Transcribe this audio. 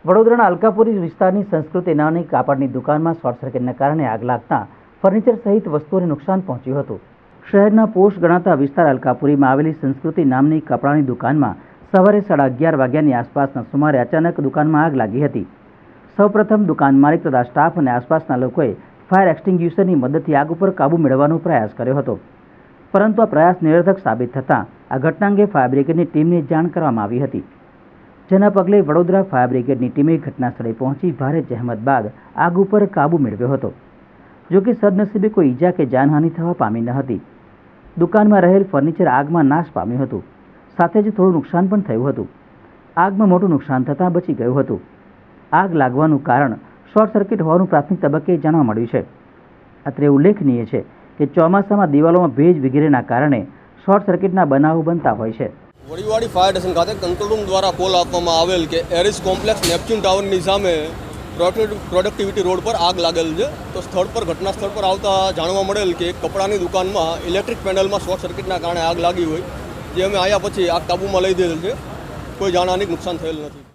વડોદરાના અલકાપુરી વિસ્તારની સંસ્કૃતિ નાની કાપડની દુકાનમાં શોર્ટ સર્કિટને કારણે આગ લાગતા ફર્નિચર સહિત વસ્તુઓને નુકસાન પહોંચ્યું હતું। શહેરના પોસ્ટ ગણાતા વિસ્તાર અલકાપુરીમાં આવેલી સંસ્કૃતિ નામની કપડાની દુકાનમાં સવારે 11:30 વાગ્યાની આસપાસના સુમારે અચાનક દુકાનમાં આગ લાગી હતી। સૌપ્રથમ દુકાન માલિક તથા સ્ટાફ અને આસપાસના લોકોએ ફાયર એક્સટિંગ્યુશરની મદદથી આગ ઉપર કાબૂ મેળવવાનો પ્રયાસ કર્યો હતો, પરંતુ આ પ્રયાસ નિરર્થક સાબિત થતાં આ ઘટના અંગે ફાયર બ્રિગેડની ટીમને જાણ કરવામાં આવી હતી, જેના પગલે વડોદરા ફાયર બ્રિગેડની ટીમે ઘટનાસ્થળે પહોંચી ભારે જહેમત બાદ આગ ઉપર કાબૂ મેળવ્યો હતો। જો કે સદનસીબે કોઈ ઈજા કે જાનહાનિ થવા પામી ન હતી। દુકાનમાં રહેલ ફર્નિચર આગમાં નાશ પામ્યું હતું, સાથે જ થોડું નુકસાન પણ થયું હતું। આગમાં મોટું નુકસાન થતાં બચી ગયું હતું। આગ લાગવાનું કારણ શોર્ટ સર્કિટ હોવાનું પ્રાથમિક તબક્કે જાણવા મળ્યું છે। અત્રે ઉલ્લેખનીય છે કે ચોમાસામાં દિવાલોમાં ભેજ વગેરેના કારણે શોર્ટ સર્કિટના બનાવો બનતા હોય છે। વડીવાડી ફાયર સ્ટેશન ખાતે કંટ્રોલ રૂમ દ્વારા કોલ આપવામાં આવેલ કે એરિસ કોમ્પ્લેક્સ નેપચ્યુન ટાવરની સામે પ્રોડક્ટિવિટી રોડ પર આગ લાગેલ છે। તો સ્થળ પર ઘટના સ્થળ પર આવતા જાણવા મળેલ કે એક કપડાની દુકાનમાં ઇલેક્ટ્રિક પેનલમાં શોર્ટ સર્કિટના કારણે આગ લાગી હોય, જે અમે આવ્યા પછી આગ કાબૂમાં લઈ દીધેલ છે। કોઈ જાનહાનિ નુકસાન થયેલ નથી।